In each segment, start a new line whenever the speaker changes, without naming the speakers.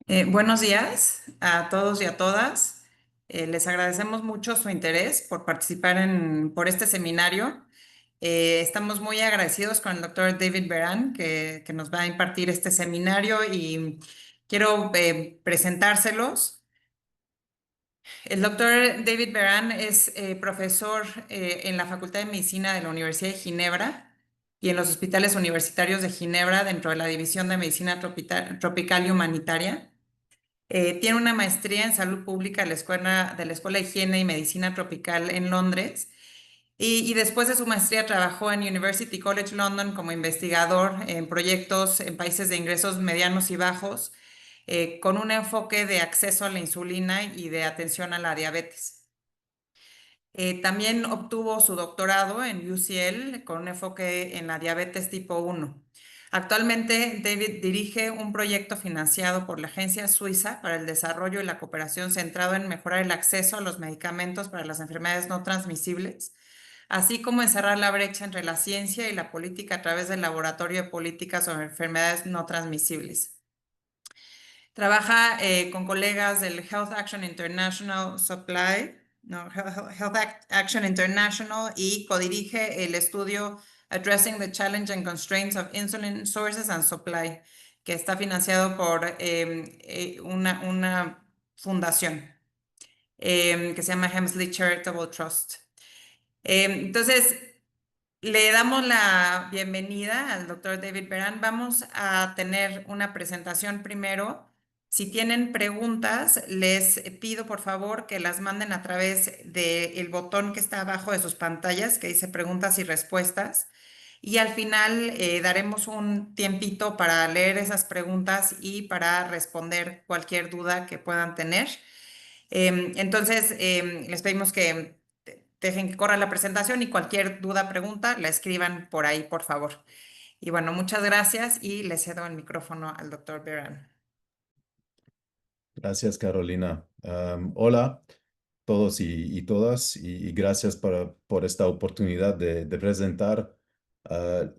Buenos días a todos y a todas. Les agradecemos mucho su interés por participar por este seminario. Estamos muy agradecidos con el doctor David Beran, que nos va a impartir este seminario y quiero presentárselos. El doctor David Beran es profesor en la Facultad de Medicina de la Universidad de Ginebra y en los hospitales universitarios de Ginebra dentro de la División de Medicina Tropical y Humanitaria. Tiene una maestría en salud pública de la Escuela de Higiene y Medicina Tropical en Londres. Y después de su maestría trabajó en University College London como investigador en proyectos en países de ingresos medianos y bajos, con un enfoque de acceso a la insulina y de atención a la diabetes. También obtuvo su doctorado en UCL con un enfoque en la diabetes tipo 1. Actualmente, David dirige un proyecto financiado por la Agencia Suiza para el Desarrollo y la Cooperación centrado en mejorar el acceso a los medicamentos para las enfermedades no transmisibles, así como en cerrar la brecha entre la ciencia y la política a través del Laboratorio de Políticas sobre Enfermedades No Transmisibles. Trabaja con colegas del Health Action International Supply, no, Action International y codirige el estudio Addressing the Challenge and Constraints of Insulin Sources and Supply, que está financiado por una fundación que se llama Hemsley Charitable Trust. Entonces, le damos la bienvenida al doctor David Beran. Vamos a tener una presentación primero. Si tienen preguntas, les pido por favor que las manden a través del botón que está abajo de sus pantallas, que dice preguntas y respuestas. Y al final daremos un tiempito para leer esas preguntas y para responder cualquier duda que puedan tener. Entonces, les pedimos que dejen que corra la presentación y cualquier duda, pregunta, la escriban por ahí, por favor. Y bueno, muchas gracias y le cedo el micrófono al doctor Beran.
Gracias, Carolina. Hola todos y todas, y gracias por esta oportunidad de presentar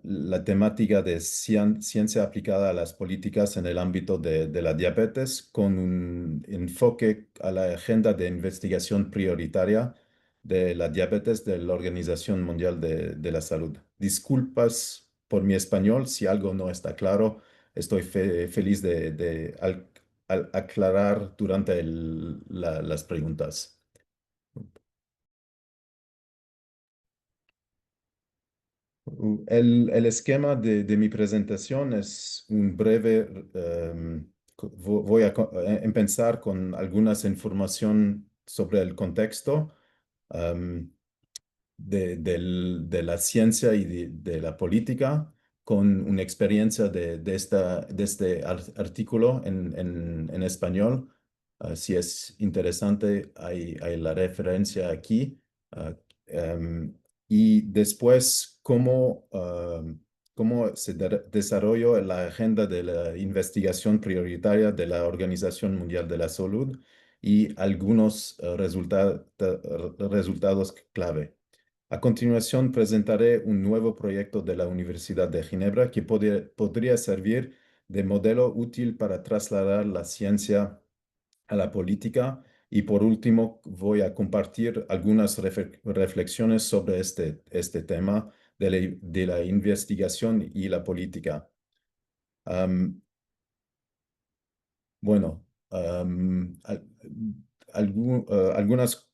la temática de ciencia aplicada a las políticas en el ámbito de la diabetes con un enfoque a la agenda de investigación prioritaria de la diabetes de la Organización Mundial de la Salud. Disculpas por mi español si algo no está claro. Estoy feliz al aclarar durante las preguntas. El esquema de mi presentación es un breve, voy a empezar con algunas información sobre el contexto de la ciencia y de la política, con una experiencia de este artículo en español. Si es interesante, hay la referencia aquí. Ah, y después, cómo se desarrolló la agenda de la investigación prioritaria de la Organización Mundial de la Salud y algunos resultados clave. A continuación, presentaré un nuevo proyecto de la Universidad de Ginebra que podría servir de modelo útil para trasladar la ciencia a la política. Y por último, voy a compartir algunas reflexiones sobre este tema de la investigación y la política. Am, bueno, algunas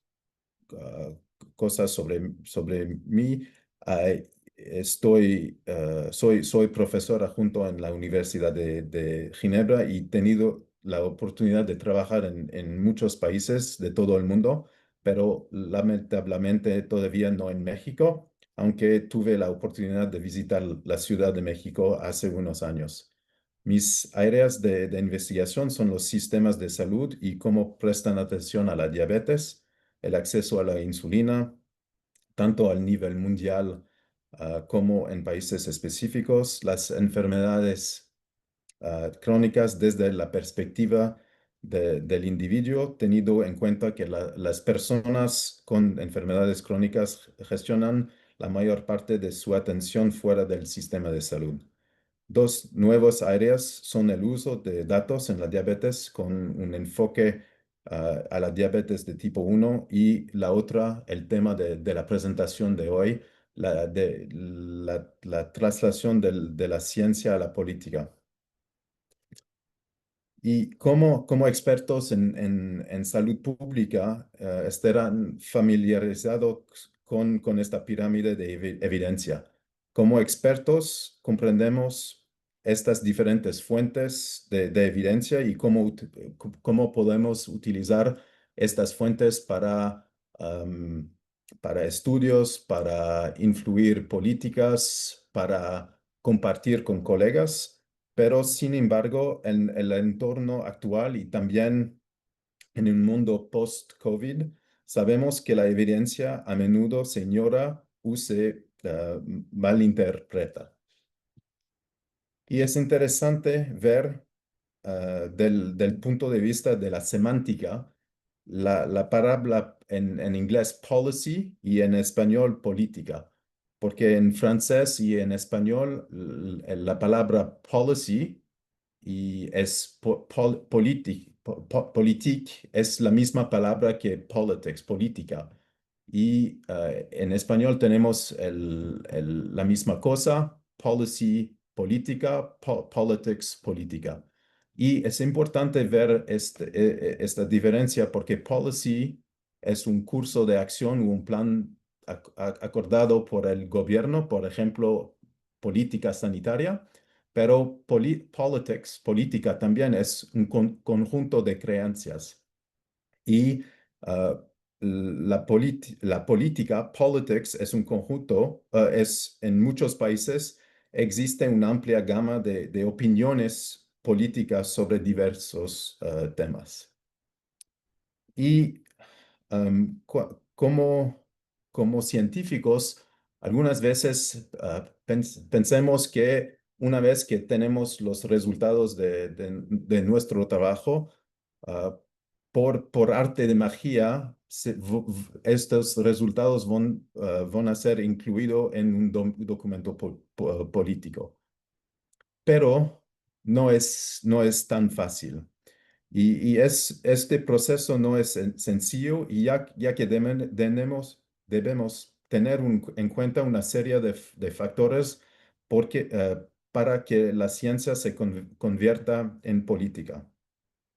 ah, cosas sobre mí. Ah, soy profesor adjunto en la Universidad de Ginebra y he tenido la oportunidad de trabajar en muchos países de todo el mundo, pero lamentablemente todavía no en México, aunque tuve la oportunidad de visitar la Ciudad de México hace unos años. Mis áreas de investigación son los sistemas de salud y cómo prestan atención a la diabetes, el acceso a la insulina, tanto al nivel mundial como en países específicos, las enfermedades crónicas desde la perspectiva del individuo, teniendo en cuenta que las personas con enfermedades crónicas gestionan la mayor parte de su atención fuera del sistema de salud. Dos nuevas áreas son el uso de datos en la diabetes con un enfoque a la diabetes de tipo 1 y la otra, el tema de la presentación de hoy, la traslación de la ciencia a la política. Y como expertos en salud pública, estarán familiarizados con esta pirámide de evidencia. Como expertos, comprendemos estas diferentes fuentes de evidencia y cómo podemos utilizar estas fuentes para estudios, para influir políticas, para compartir con colegas. Pero sin embargo, en el entorno actual y también en un mundo post-COVID, sabemos que la evidencia a menudo se ignora o se malinterpreta. Y es interesante ver del punto de vista de la semántica, la palabra en inglés policy y en español política, porque en francés y en español la palabra policy y es politique es la misma palabra que politics, política. Y en español tenemos la misma cosa, policy, política, politics, política. Y es importante ver esta diferencia porque policy es un curso de acción o un plan acordado por el gobierno, por ejemplo, política sanitaria, pero politics, política también es un conjunto de creencias. Y ah, la política, politics, es un conjunto, es en muchos países existe una amplia gama de opiniones políticas sobre diversos temas. Y como científicos, algunas veces pensemos que una vez que tenemos los resultados de nuestro trabajo, ah, por arte de magia, estos resultados van a ser incluidos en un documento político. Pero no es tan fácil. Este proceso no es sencillo y ya que debemos tener en cuenta una serie de factores para que la ciencia se convierta en política.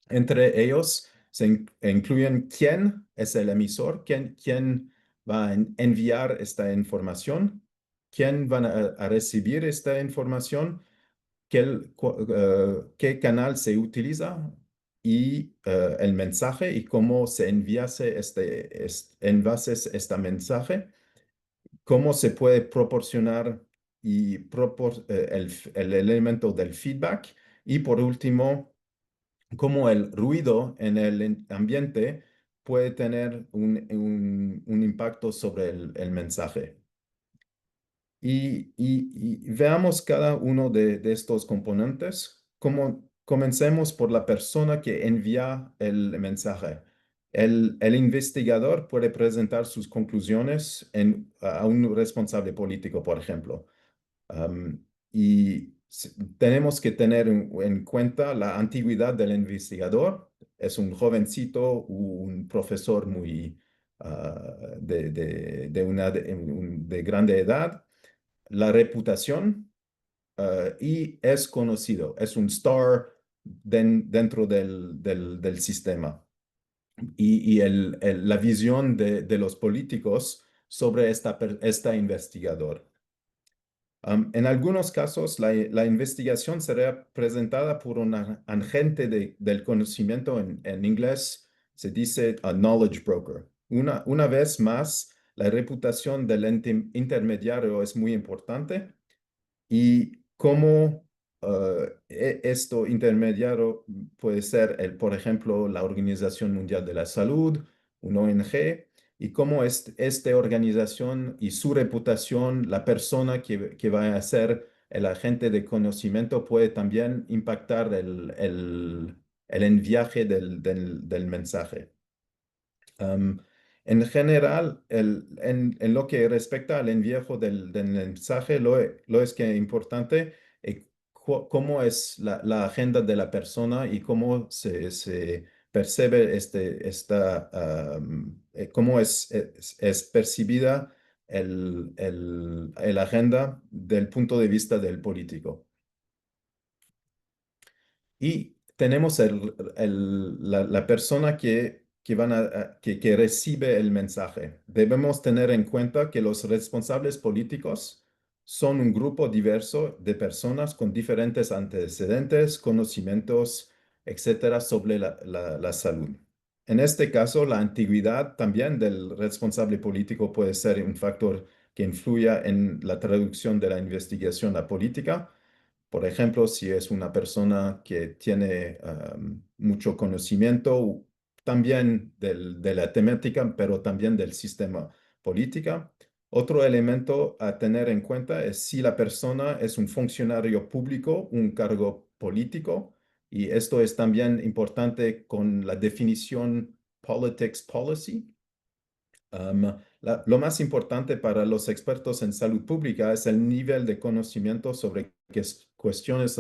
Entre ellos se incluyen quién es el emisor, quién va a enviar esta información, quién van a recibir esta información, qué canal se utiliza y el mensaje y cómo se envases este mensaje, cómo se puede proporcionar y el elemento del feedback y por último, cómo el ruido en el ambiente puede tener un impacto sobre el mensaje. Y veamos cada uno de estos componentes. Comencemos por la persona que envía el mensaje. El investigador puede presentar sus conclusiones a un responsable político, por ejemplo. Am, Tenemos que tener en cuenta la antigüedad del investigador. Es un jovencito, un profesor muy de grande edad, la reputación y es conocido, es un star dentro del sistema. La visión de los políticos sobre esta investigador. En algunos casos, la investigación será presentada por un agente del conocimiento. En inglés se dice a knowledge broker. Una vez más, la reputación del ente intermediario es muy importante y cómo esto intermediario puede ser, por ejemplo, la Organización Mundial de la Salud, una ONG, y cómo esta organización y su reputación, la persona que va a ser el agente de conocimiento puede también impactar el enviaje del mensaje. Am, en general, en lo que respecta al envío del mensaje, lo es que importante cómo es la agenda de la persona y cómo se percibe cómo es percibida el agenda del punto de vista del político. Y tenemos la persona que recibe el mensaje. Debemos tener en cuenta que los responsables políticos son un grupo diverso de personas con diferentes antecedentes, conocimientos, etcétera, sobre la salud. En este caso, la antigüedad también del responsable político puede ser un factor que influya en la traducción de la investigación a política. Por ejemplo, si es una persona que tiene mucho conocimiento también de la temática, pero también del sistema política. Otro elemento a tener en cuenta es si la persona es un funcionario público, un cargo político, y esto es también importante con la definición politics policy. Lo más importante para los expertos en salud pública es el nivel de conocimiento sobre cuestiones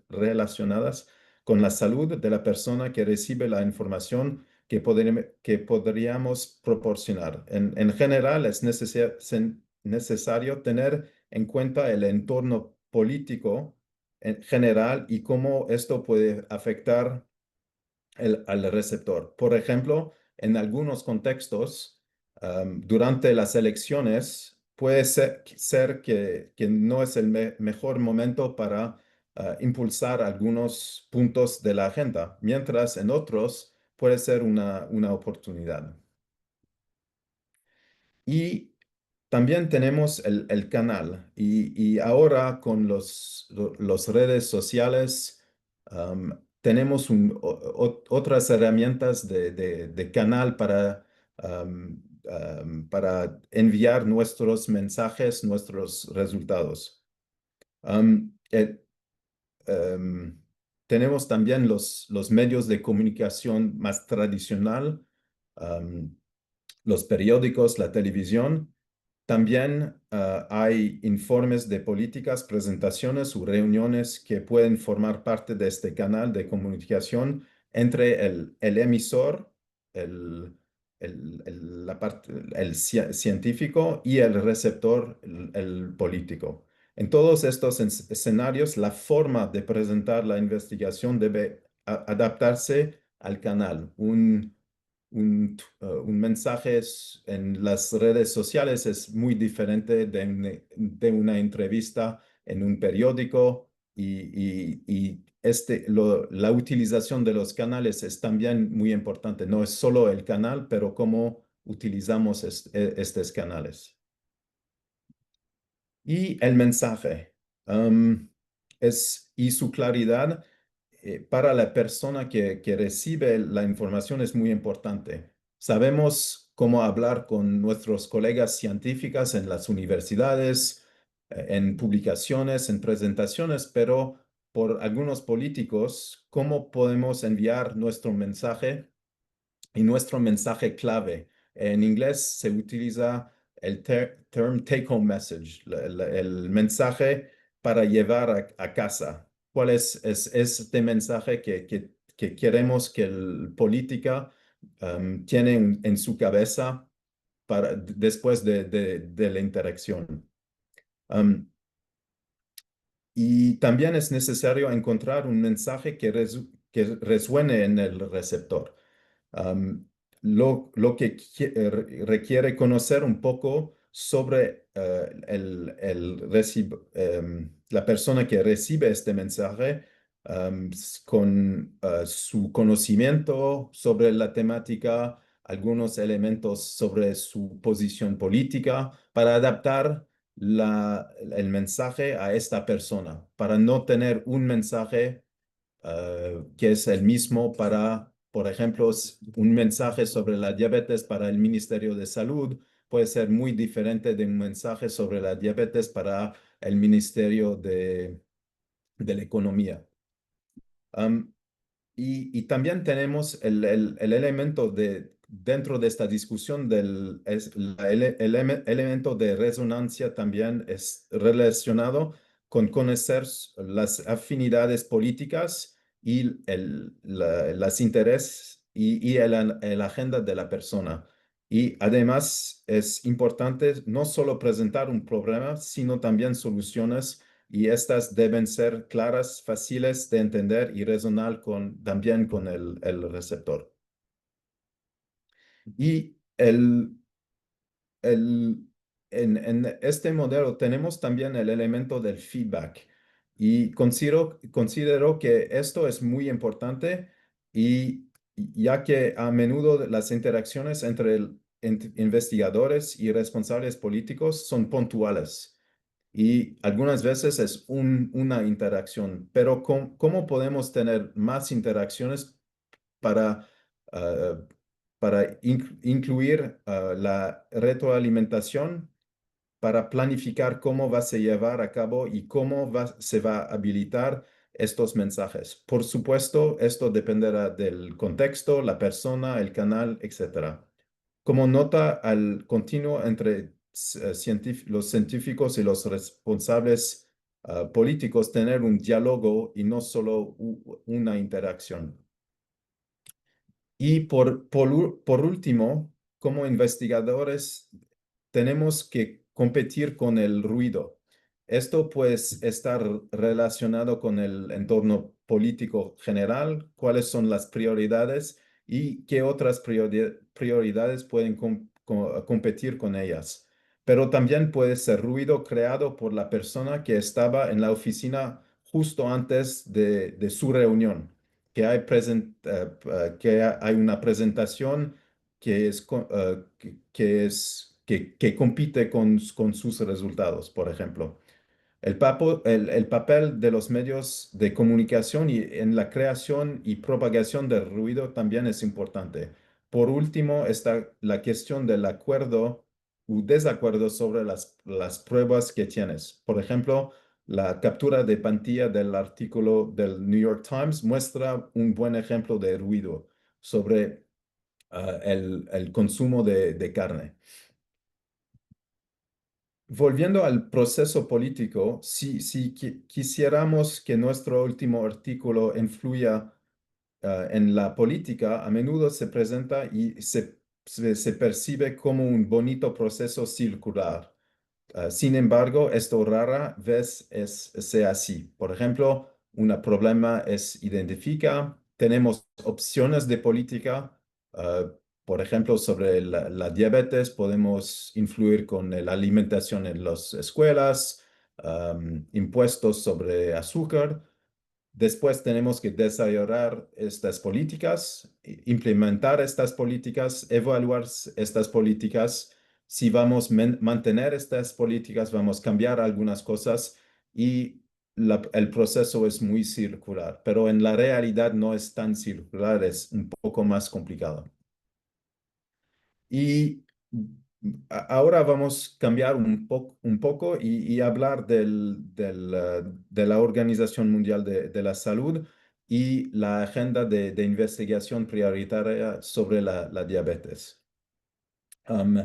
relacionadas con la salud de la persona que recibe la información que podríamos proporcionar. En general, es necesario tener en cuenta el entorno político en general y cómo esto puede afectar al receptor. Por ejemplo, en algunos contextos, durante las elecciones, puede ser que no es el mejor momento para impulsar algunos puntos de la agenda, mientras en otros puede ser una oportunidad. Y también tenemos el canal y ahora con los redes sociales tenemos otras herramientas de canal para enviar nuestros mensajes, nuestros resultados. Am, eh, em, Tenemos también los medios de comunicación más tradicional, am, los periódicos, la televisión. También hay informes de políticas, presentaciones o reuniones que pueden formar parte de este canal de comunicación entre el emisor, el, científico y el receptor, el político. En todos estos escenarios, la forma de presentar la investigación debe adaptarse al canal. Un mensaje en las redes sociales es muy diferente de una entrevista en un periódico y la utilización de los canales es también muy importante. No es solo el canal, pero cómo utilizamos estos canales. Y el mensaje y su claridad para la persona que recibe la información es muy importante. Sabemos cómo hablar con nuestros colegas científicos en las universidades, en publicaciones, en presentaciones, pero por algunos políticos, ¿cómo podemos enviar nuestro mensaje y nuestro mensaje clave? En inglés se utiliza el term take-home message, el mensaje para llevar a casa. ¿Cuál es este mensaje que queremos que el política tiene en su cabeza después de la interacción? Um, y también es necesario encontrar un mensaje que resuene en el receptor. Am, lo que requiere conocer un poco sobre la persona que recibe este mensaje con su conocimiento sobre la temática, algunos elementos sobre su posición política, para adaptar el mensaje a esta persona, para no tener un mensaje que es el mismo para, por ejemplo, un mensaje sobre la diabetes para el Ministerio de Salud puede ser muy diferente de un mensaje sobre la diabetes para el Ministerio de la Economía. Am, y también tenemos el elemento dentro de esta discusión el elemento de resonancia también es relacionado con conocer las afinidades políticas y las intereses y el agenda de la persona. Y además es importante no solo presentar un problema, sino también soluciones, y estas deben ser claras, fáciles de entender y resonar también con el receptor. Y el, en este modelo tenemos también el elemento del feedback, y considero que esto es muy importante, y ya que a menudo las interacciones entre investigadores y responsables políticos son puntuales y algunas veces es una interacción, pero ¿cómo podemos tener más interacciones para, ah, para incluir la retroalimentación, para planificar cómo va a se llevar a cabo y cómo se va a habilitar estos mensajes? Por supuesto, esto dependerá del contexto, la persona, el canal, etcétera. Como nota al continuo entre los científicos y los responsables políticos, tener un diálogo y no solo una interacción. Y por último, como investigadores, tenemos que competir con el ruido. Esto pues estar relacionado con el entorno político general, cuáles son las prioridades y qué otras prioridades pueden competir con ellas. Pero también puede ser ruido creado por la persona que estaba en la oficina justo antes de su reunión, que hay una presentación que compite con sus resultados, por ejemplo. El papel de los medios de comunicación y en la creación y propagación del ruido también es importante. Por último, está la cuestión del acuerdo u desacuerdo sobre las pruebas que tienes. Por ejemplo, la captura de pantalla del artículo del New York Times muestra un buen ejemplo de ruido sobre el consumo de carne. Volviendo al proceso político, si quisiéramos que nuestro último artículo influya en la política, a menudo se presenta y se percibe como un bonito proceso circular. Sin embargo, esto rara vez sea así. Por ejemplo, un problema es identifica, tenemos opciones de política, ah, por ejemplo, sobre la diabetes, podemos influir con la alimentación en las escuelas, impuestos sobre azúcar. Después tenemos que desarrollar estas políticas, implementar estas políticas, evaluar estas políticas. Si vamos a mantener estas políticas, vamos a cambiar algunas cosas, y el proceso es muy circular, pero en la realidad no es tan circular, es un poco más complicado. Y ahora vamos a cambiar un poco y hablar de la Organización Mundial de la Salud y la agenda de investigación prioritaria sobre la diabetes. Um,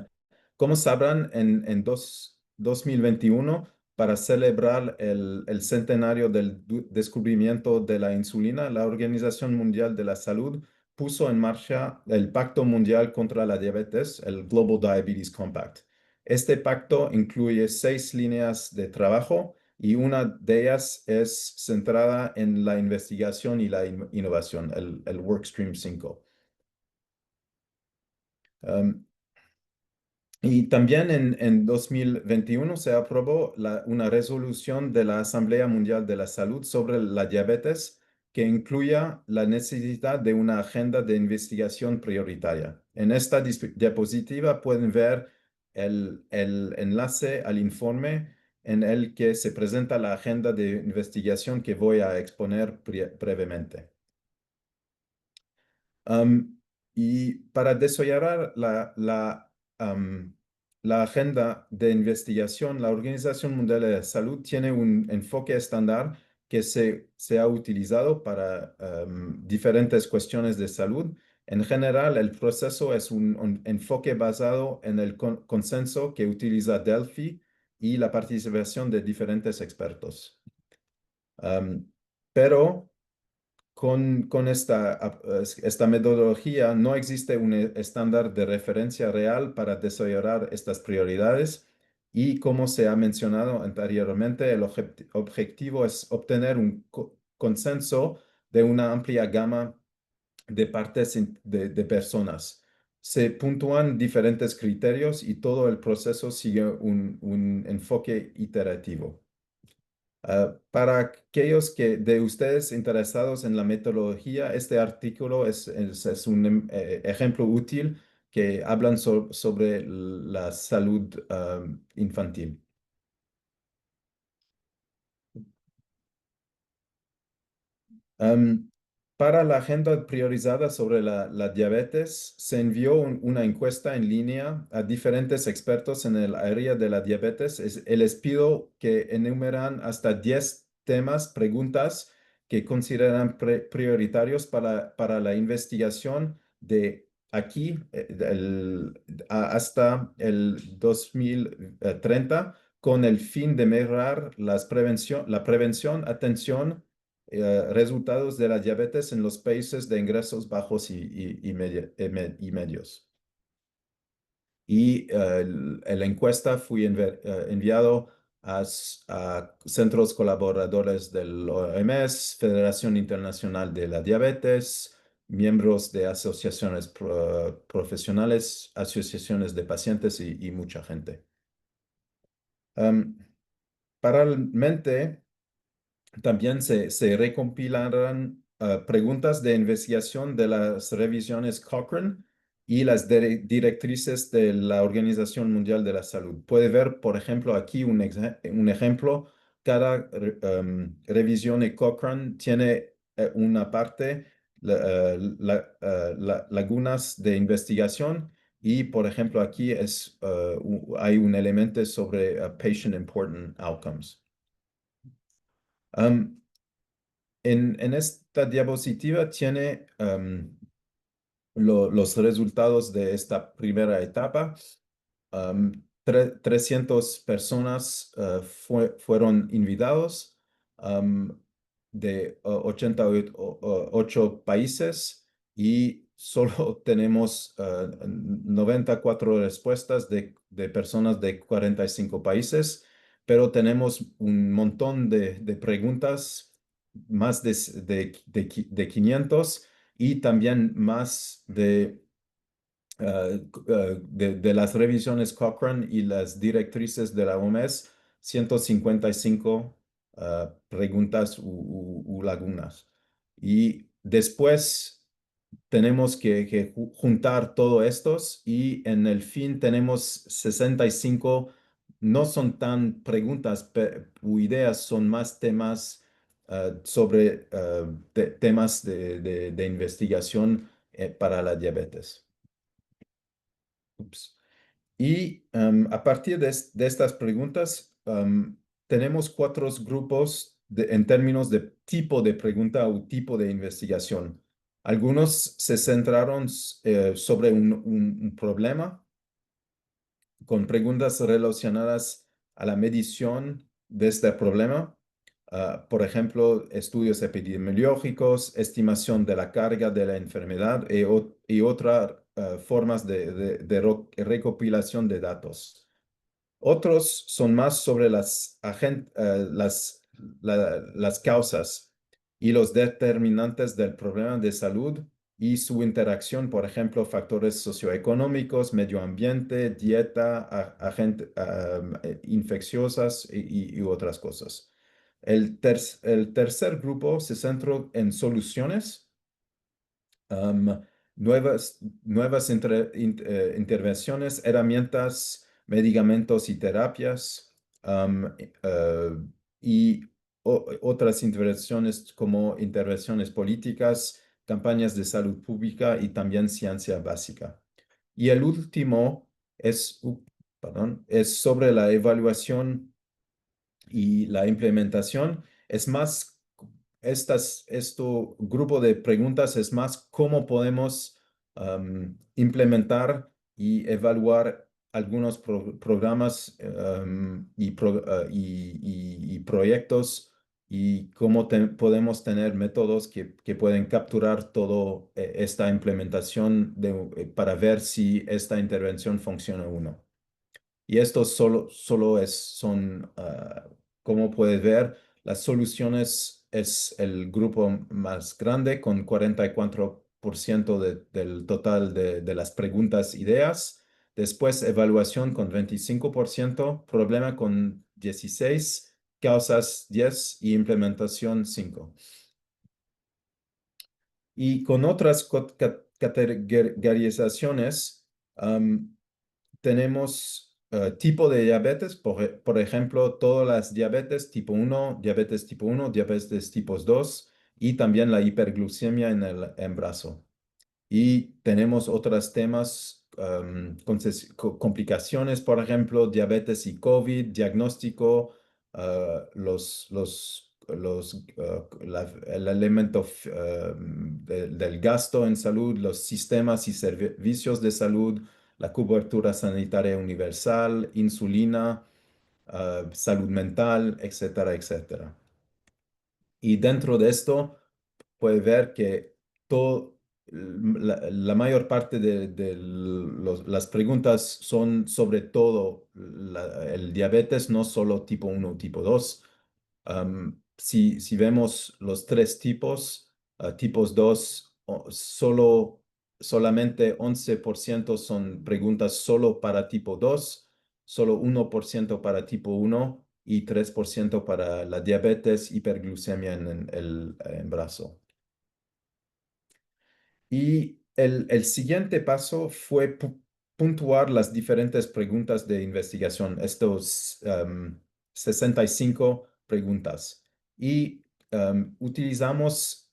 Como sabrán, en 2021, para celebrar el centenario del descubrimiento de la insulina, la Organización Mundial de la Salud puso en marcha el Pacto Mundial contra la Diabetes, el Global Diabetes Compact. Este pacto incluye 6 líneas de trabajo, y una de ellas es centrada en la investigación y la innovación, el Workstream 5. Y también en 2021 se aprobó una resolución de la Asamblea Mundial de la Salud sobre la diabetes, que incluya la necesidad de una agenda de investigación prioritaria. En esta diapositiva pueden ver el enlace al informe en el que se presenta la agenda de investigación que voy a exponer brevemente. Am, y para desarrollar la agenda de investigación, la Organización Mundial de la Salud tiene un enfoque estándar que se ha utilizado para diferentes cuestiones de salud. En general, el proceso es un enfoque basado en el consenso que utiliza Delphi y la participación de diferentes expertos. Am, pero con esta metodología no existe un estándar de referencia real para desarrollar estas prioridades y como se ha mencionado anteriormente, el objetivo es obtener un consenso de una amplia gama de partes de personas. Se puntúan diferentes criterios y todo el proceso sigue un enfoque iterativo. Para aquellos de ustedes interesados en la metodología, este artículo es un ejemplo útil que hablan sobre la salud infantil. Am, para la agenda priorizada sobre la diabetes, se envió una encuesta en línea a diferentes expertos en el área de la diabetes. Les pido que enumeran hasta 10 temas, preguntas que consideran prioritarios para la investigación de aquí hasta el 2030 con el fin de mejorar la prevención, atención resultados de la diabetes en los países de ingresos bajos y medios. Y la encuesta fue enviado a centros colaboradores del OMS, Federación Internacional de la Diabetes, miembros de asociaciones profesionales, asociaciones de pacientes y mucha gente. Um, Paralelamente, también se recompilarán preguntas de investigación de las revisiones Cochrane y las directrices de la Organización Mundial de la Salud. Puede ver, por ejemplo, aquí un ejemplo. Cada revisión de Cochrane tiene una parte, lagunas de investigación y, por ejemplo, aquí hay un elemento sobre patient important outcomes. Um, en esta diapositiva tiene los resultados de esta primera etapa. 300 personas fueron invitados de 88 países y solo tenemos 94 respuestas de personas de 45 países, pero tenemos un montón de preguntas, más de 500 y también más de las revisiones Cochrane y las directrices de la OMS, 155 preguntas u lagunas. Y después tenemos que juntar todos estos y en el fin tenemos 65, no son tan preguntas u ideas, son más temas sobre temas de investigación para la diabetes. Ups. Y a partir de estas preguntas, tenemos cuatro grupos en términos de tipo de pregunta o tipo de investigación. Algunos se centraron sobre un problema con preguntas relacionadas a la medición de este problema. Por ejemplo, estudios epidemiológicos, estimación de la carga de la enfermedad y otras formas de recopilación de datos. Otros son más sobre las causas y los determinantes del problema de salud y su interacción, por ejemplo, factores socioeconómicos, medio ambiente, dieta, agentes infecciosas y otras cosas. El tercer grupo se centró en soluciones, um, nuevas intervenciones, herramientas, medicamentos y terapias, y otras intervenciones como intervenciones políticas, campañas de salud pública y también ciencia básica. Y el último es sobre la evaluación y la implementación. Es más, este grupo de preguntas es más cómo podemos implementar y evaluar algunos programas y proyectos y cómo podemos tener métodos que pueden capturar toda esta implementación para ver si esta intervención funciona o no. Y esto solo como puedes ver, las soluciones es el grupo más grande con 44% del total de las preguntas ideas. Después evaluación con 25%, problema con 16, causas 10 y implementación 5. Y con otras categorizaciones, tenemos tipo de diabetes, por ejemplo, todas las diabetes tipo uno, diabetes tipo 2 y también la hiperglucemia en el embarazo. Y tenemos otros temas, complicaciones, por ejemplo, diabetes y COVID, diagnóstico, el elemento del gasto en salud, los sistemas y servicios de salud, la cobertura sanitaria universal, insulina, salud mental, etcétera, etcétera. Y dentro de esto, puede ver que la mayor parte de las preguntas son sobre todo el diabetes, no solo tipo uno o tipo 2. Si vemos los tres tipos, tipos 2, solamente 11% son preguntas solo para tipo 2, solo 1% para tipo uno y 3% para la diabetes, hiperglucemia en el embarazo. Y el siguiente paso fue puntuar las diferentes preguntas de investigación, estos 65 preguntas. Y utilizamos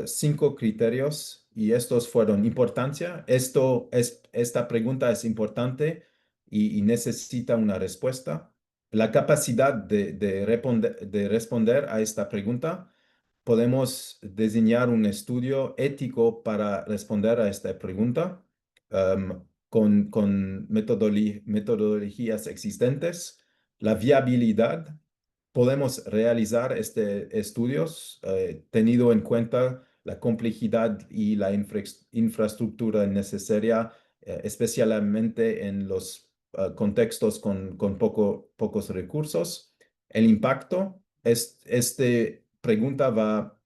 5 criterios y estos fueron importancia. Esta pregunta es importante y necesita una respuesta. La capacidad de responder a esta pregunta. Podemos diseñar un estudio ético para responder a esta pregunta con metodologías existentes, la viabilidad. Podemos realizar este estudios teniendo en cuenta la complejidad y la infraestructura necesaria, especialmente en los contextos con pocos recursos. El impacto. Este pregunta va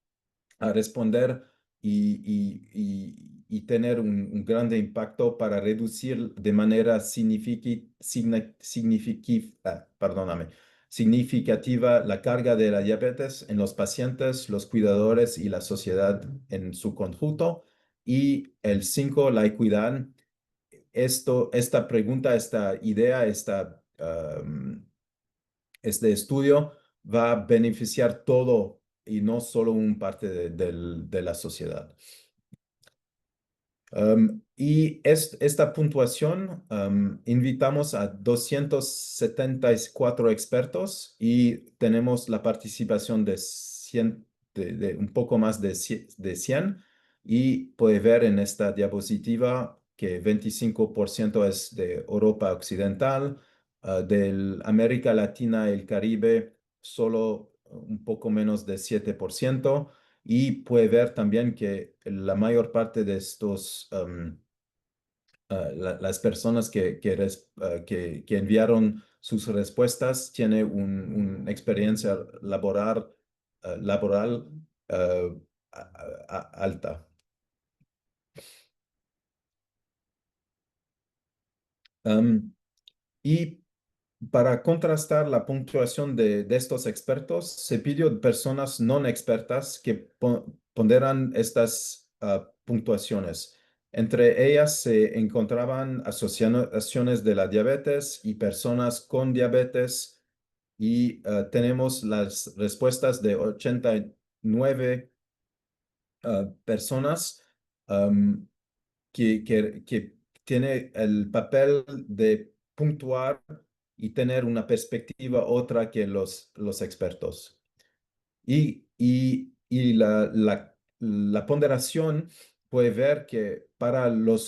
a responder y tener un grande impacto para reducir de manera significativa la carga de la diabetes en los pacientes, los cuidadores y la sociedad en su conjunto. Y el 5, la equidad. Esta pregunta, esta idea, este estudio va a beneficiar todo y no solo un parte de la sociedad. Y esta puntuación, invitamos a 274 expertos y tenemos la participación de un poco más de 100. Y puede ver en esta diapositiva que 25% es de Europa Occidental, de América Latina y el Caribe, solo un poco menos de 7%. Y puede ver también que la mayor parte de las personas que enviaron sus respuestas tiene una experiencia laboral alta. Y para contrastar la puntuación de estos expertos, se pidió personas no expertas que ponderan estas puntuaciones. Entre ellas se encontraban asociaciones de la diabetes y personas con diabetes y tenemos las respuestas de 89 personas que tiene el papel de puntuar y tener una perspectiva otra que los expertos. Y la ponderación puede ver que para la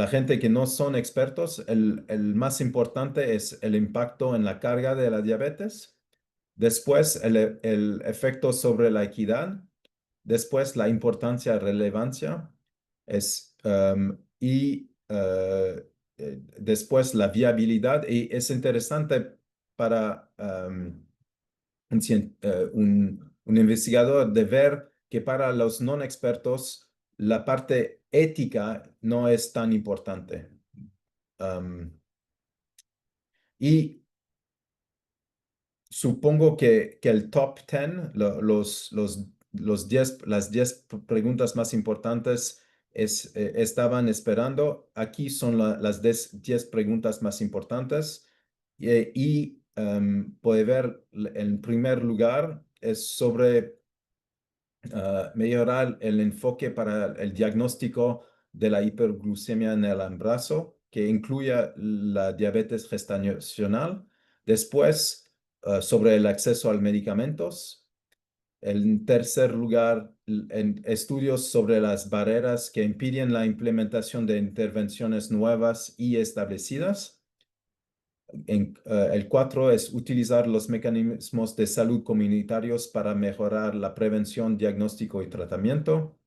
gente que no son expertos, el más importante es el impacto en la carga de la diabetes, después el efecto sobre la equidad, después la importancia, relevancia, después la viabilidad. Y es interesante para un investigador de ver que para los no expertos la parte ética no es tan importante. Um, y supongo que el top 10, las 10 preguntas más importantes estaban esperando. Aquí son las 10 preguntas más importantes. Puede ver, en primer lugar, es sobre mejorar el enfoque para el diagnóstico de la hiperglucemia en el embarazo, que incluya la diabetes gestacional. Después, sobre el acceso a medicamentos. En tercer lugar, en estudios sobre las barreras que impiden la implementación de intervenciones nuevas y establecidas. El 4 es utilizar los mecanismos de salud comunitarios para mejorar la prevención, diagnóstico y tratamiento.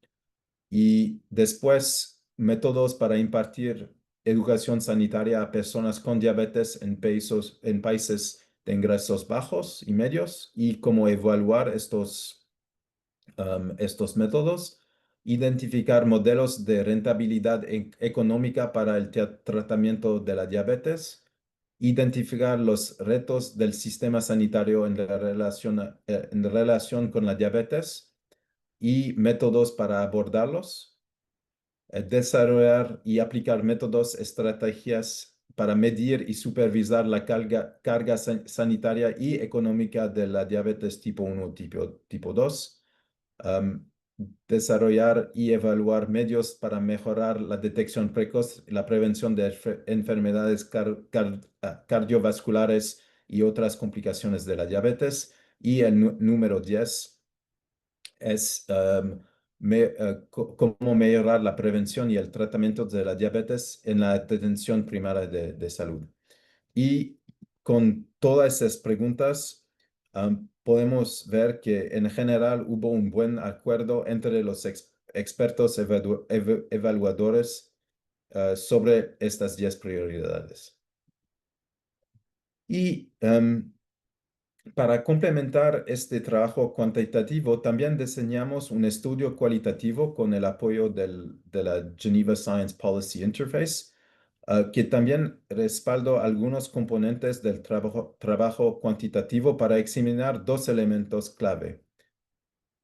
Y después, métodos para impartir educación sanitaria a personas con diabetes en países de ingresos bajos y medios y cómo evaluar estos métodos, identificar modelos de rentabilidad económica para el tratamiento de la diabetes, identificar los retos del sistema sanitario en relación con la diabetes y métodos para abordarlos, desarrollar y aplicar métodos, estrategias para medir y supervisar la carga sanitaria y económica de la diabetes tipo 1, tipo 2, um, desarrollar y evaluar medios para mejorar la detección precoz y la prevención de enfermedades cardiovasculares y otras complicaciones de la diabetes. Y el número 10 es cómo mejorar la prevención y el tratamiento de la diabetes en la atención primaria de salud. Y con todas esas preguntas, podemos ver que en general hubo un buen acuerdo entre los expertos evaluadores sobre estas 10 prioridades. Y para complementar este trabajo cuantitativo, también diseñamos un estudio cualitativo con el apoyo de la Geneva Science Policy Interface, que también respaldo algunos componentes del trabajo cuantitativo para examinar dos elementos clave.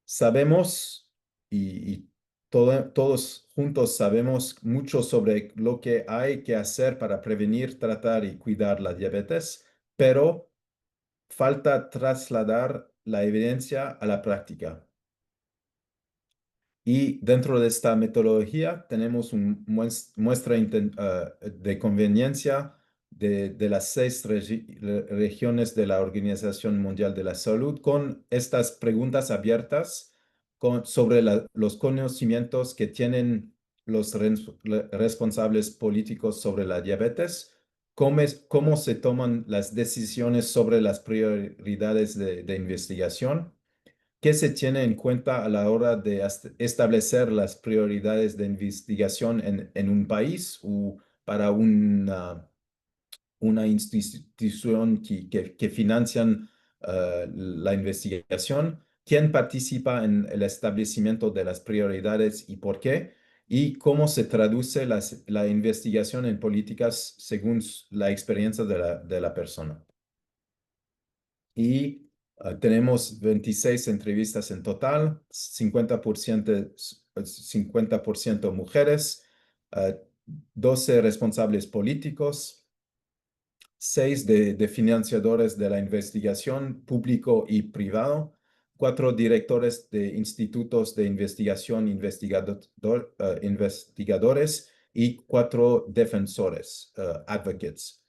Sabemos, y todos juntos sabemos mucho sobre lo que hay que hacer para prevenir, tratar y cuidar la diabetes, pero falta trasladar la evidencia a la práctica. Y dentro de esta metodología tenemos una muestra de conveniencia de las 6 regiones de la Organización Mundial de la Salud con estas preguntas abiertas sobre los conocimientos que tienen los responsables políticos sobre la diabetes, cómo se toman las decisiones sobre las prioridades de investigación, qué se tiene en cuenta a la hora de establecer las prioridades de investigación en un país o para una institución que financian la investigación, quién participa en el establecimiento de las prioridades y por qué, y cómo se traduce la investigación en políticas según la experiencia de la persona. Y tenemos 26 entrevistas en total, 50% mujeres, 12 responsables políticos, 6 de financiadores de la investigación público y privado, 4 directores de institutos de investigación, investigadores y 4 defensores, advocates.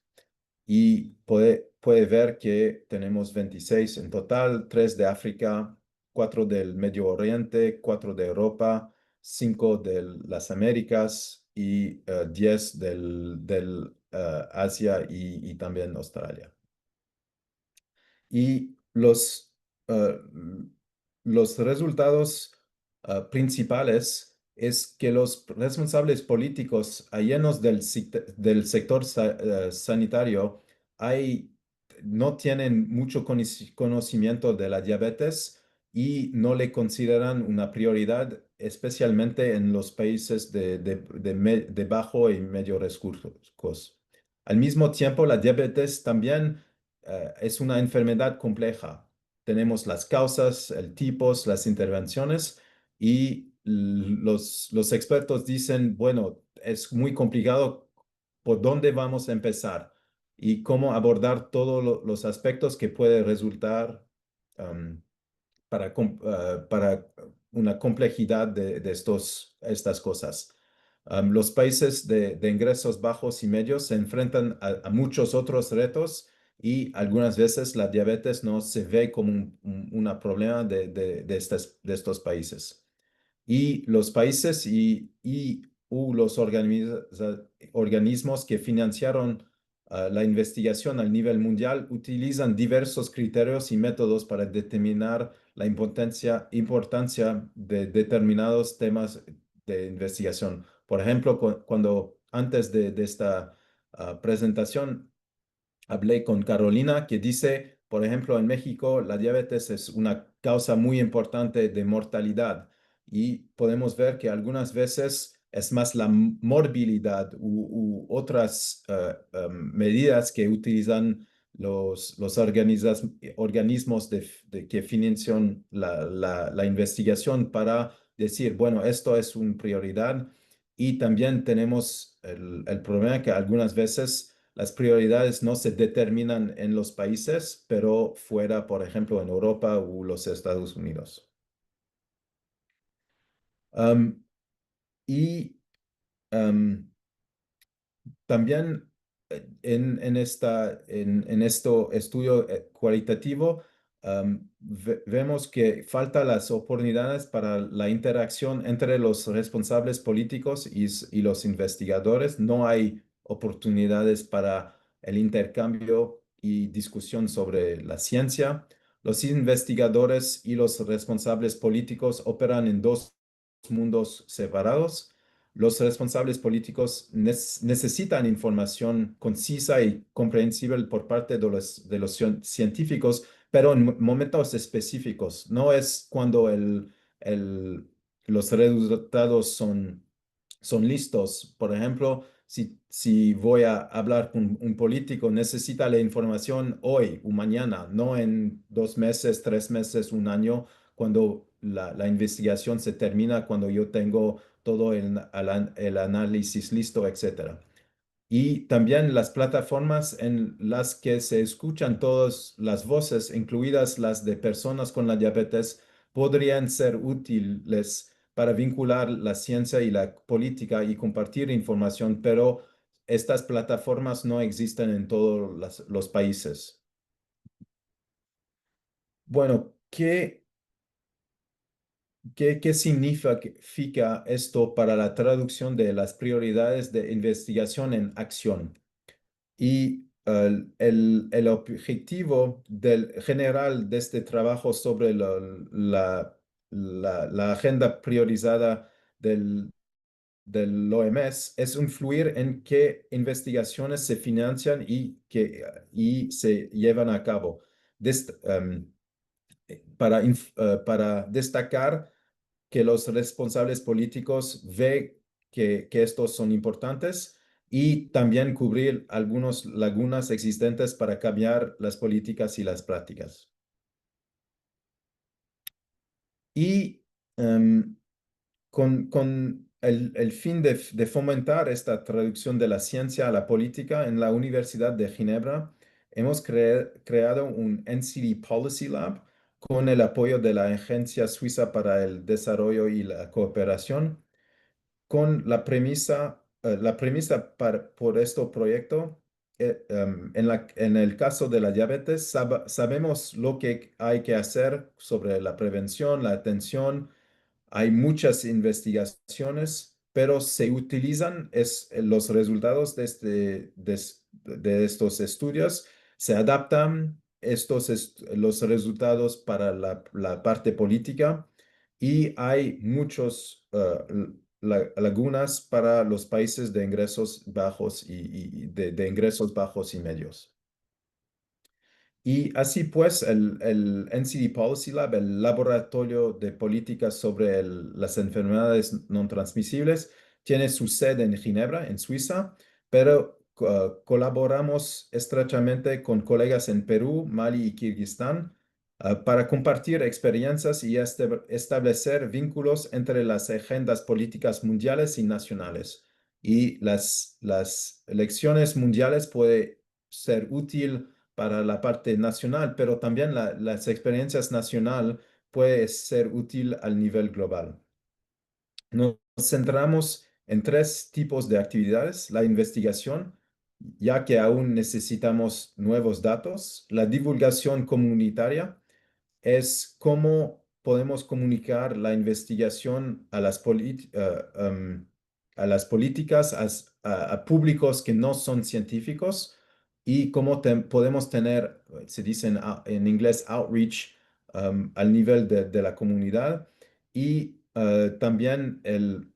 Y puede ver que tenemos 26 en total, 3 de África, 4 del Medio Oriente, 4 de Europa 5 de las Américas y 10 Asia y también Australia. Y eh, los resultados principales es que los responsables políticos allenos del sector sanitario hay, no tienen mucho conocimiento de la diabetes y no le consideran una prioridad, especialmente en los países de bajo y medio recursos. Al mismo tiempo, la diabetes también es una enfermedad compleja. Tenemos las causas, el tipos, las intervenciones y los expertos dicen, bueno, es muy complicado por dónde vamos a empezar y cómo abordar todos los aspectos que puede resultar um, para una complejidad de estas cosas. Los países de ingresos bajos y medios se enfrentan a muchos otros retos y algunas veces la diabetes no se ve como un problema de estos países. Y los países y los organismos que financiaron la investigación al nivel mundial utilizan diversos criterios y métodos para determinar la importancia de determinados temas de investigación. Por ejemplo, cuando antes de esta presentación hablé con Carolina que dice, por ejemplo, en México la diabetes es una causa muy importante de mortalidad y podemos ver que algunas veces es más la morbilidad u otras medidas que utilizan los organismos que financian la investigación para decir, bueno, esto es una prioridad. Y también tenemos el problema que algunas veces las prioridades no se determinan en los países, pero fuera, por ejemplo, en Europa o los Estados Unidos. Am, y am, También en esto estudio cualitativo, vemos que falta las oportunidades para la interacción entre los responsables políticos y los investigadores. No hay oportunidades para el intercambio y discusión sobre la ciencia. Los investigadores y los responsables políticos operan en dos mundos separados. Los responsables políticos necesitan información concisa y comprensible por parte de los científicos, pero en momentos específicos. No es cuando el- los resultados son listos. Por ejemplo, si voy a hablar con un político, necesita la información hoy o mañana, no en 2 meses, 3 meses, un año, cuando la investigación se termina, cuando yo tengo todo el análisis listo, etcétera. Y también las plataformas en las que se escuchan todas las voces, incluidas las de personas con la diabetes, podrían ser útiles para vincular la ciencia y la política y compartir información, pero estas plataformas no existen en todos los países. Bueno, ¿qué significa esto para la traducción de las prioridades de investigación en acción? Y el objetivo general de este trabajo sobre la agenda priorizada del OMS es influir en qué investigaciones se financian y se llevan a cabo. Dest- em, para destacar que los responsables políticos ve que estos son importantes y también cubrir algunas lagunas existentes para cambiar las políticas y las prácticas. Y con el fin de fomentar esta traducción de la ciencia a la política en la Universidad de Ginebra, hemos creado un NCD Policy Lab con el apoyo de la Agencia Suiza para el Desarrollo y la Cooperación, con la premisa por este proyecto. En el caso de la diabetes, sabemos lo que hay que hacer sobre la prevención, la atención, Hay muchas investigaciones, pero se utilizan los resultados de estos estudios, se adaptan los resultados para la parte política y hay muchos lagunas para los países de ingresos bajos y de ingresos bajos y medios. Y así pues, el NCD Policy Lab, el laboratorio de políticas sobre las enfermedades no transmisibles, tiene su sede en Ginebra, en Suiza, pero colaboramos estrechamente con colegas en Perú, Mali y Kirguistán para compartir experiencias y establecer vínculos entre las agendas políticas mundiales y nacionales. Y las elecciones mundiales puede ser útil para la parte nacional, pero también las experiencias nacional puede ser útil al nivel global. Nos centramos en tres tipos de actividades: la investigación, ya que aún necesitamos nuevos datos; la divulgación comunitaria, es cómo podemos comunicar la investigación a las políticas, a públicos que no son científicos, y cómo podemos tener, se dice en inglés, outreach, al nivel de la comunidad, y también el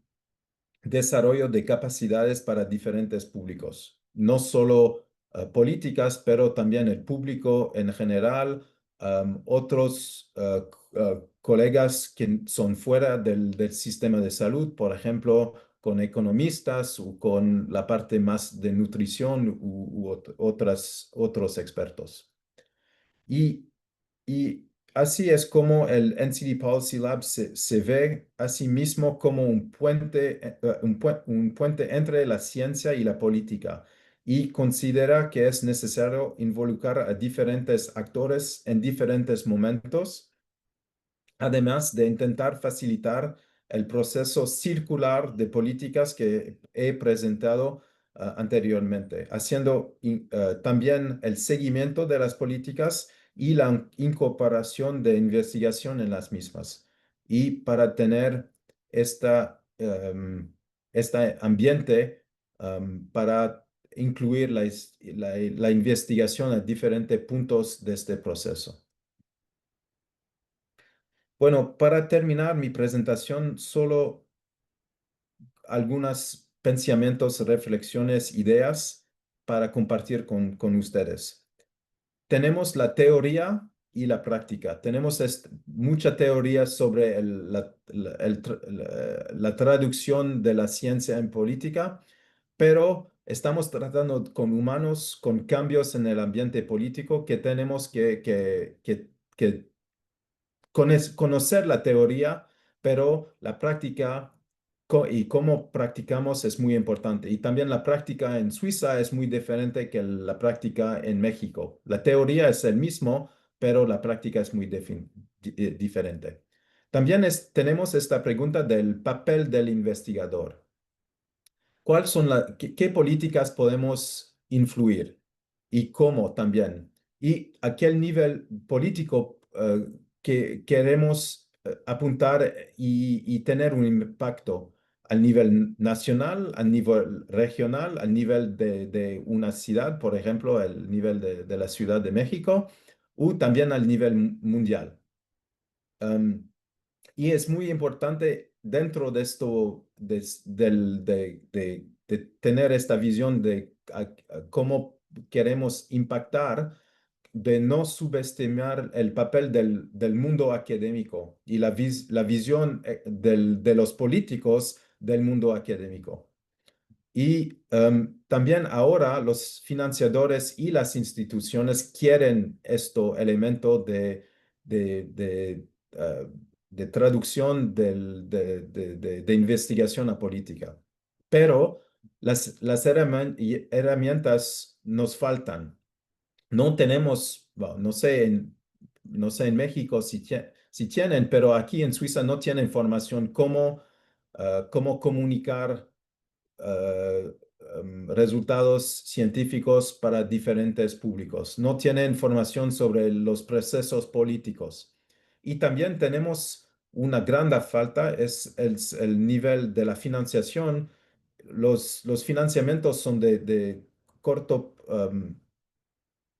desarrollo de capacidades para diferentes públicos, no solo políticas, pero también el público en general, otros colegas que son fuera del sistema de salud, por ejemplo, con economistas o con la parte más de nutrición otros expertos. Y, y así es como el NCD Policy Lab se ve a sí mismo como un puente entre la ciencia y la política, y considera que es necesario involucrar a diferentes actores en diferentes momentos, además de intentar facilitar el proceso circular de políticas que he presentado anteriormente, haciendo también el seguimiento de las políticas y la incorporación de investigación en las mismas. Y para tener este ambiente para incluir la investigación a diferentes puntos de este proceso. Bueno, para terminar mi presentación, solo algunos pensamientos, reflexiones, ideas para compartir con ustedes. Tenemos la teoría y la práctica. Tenemos mucha teoría sobre la traducción de la ciencia en política, pero estamos tratando con humanos, con cambios en el ambiente político, que tenemos que conocer la teoría, pero la práctica y cómo practicamos es muy importante. Y también la práctica en Suiza es muy diferente que la práctica en México. La teoría es el mismo, pero la práctica es muy diferente. También tenemos esta pregunta del papel del investigador. ¿Qué políticas podemos influir y cómo también? Y a qué nivel político que queremos apuntar y tener un impacto: al nivel nacional, al nivel regional, al nivel de una ciudad, por ejemplo, al nivel de la Ciudad de México, o también al nivel mundial. Um, y es muy importante dentro de esto, de tener esta visión de cómo queremos impactar, de no subestimar el papel del mundo académico y la visión de los políticos del mundo académico. Y también ahora los financiadores y las instituciones quieren este elemento ah, de traducción de investigación a política. Pero las herramientas nos faltan. No tenemos, bueno, no sé en México si tienen, pero aquí en Suiza no tienen información cómo comunicar eh, resultados científicos para diferentes públicos. No tiene información sobre los procesos políticos. Y también tenemos una gran falta es el nivel de la financiación. Los financiamientos son de corto,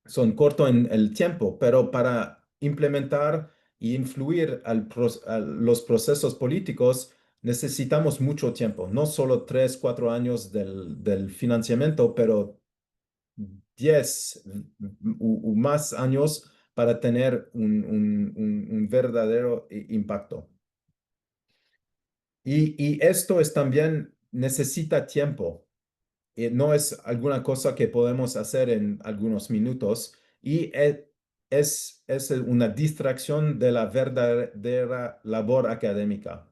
son corto en el tiempo, pero para implementar y influir a los procesos políticos necesitamos mucho tiempo, no solo 3, 4 años del financiamiento, pero 10 u más años para tener un verdadero impacto. Y esto es también necesita tiempo. No es alguna cosa que podemos hacer en algunos minutos y es una distracción de la verdadera labor académica.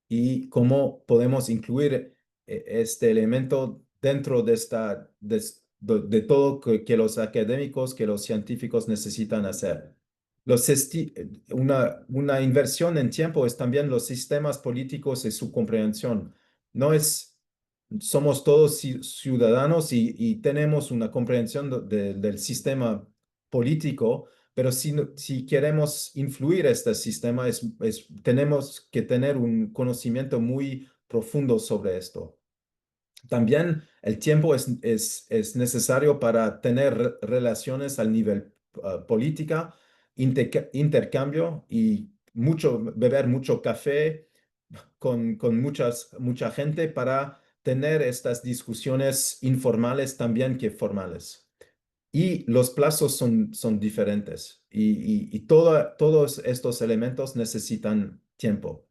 Y cómo podemos incluir este elemento dentro de de todo que los académicos, que los científicos necesitan hacer. Una inversión en tiempo es también los sistemas políticos y su comprensión. No es, somos todos ciudadanos y tenemos una comprensión del sistema político, pero si queremos influir este sistema, tenemos que tener un conocimiento muy profundo sobre esto. También el tiempo es necesario para tener relaciones al nivel política, intercambio y beber mucho café con mucha gente para tener estas discusiones informales también que formales. Y los plazos son diferentes y todos estos elementos necesitan tiempo.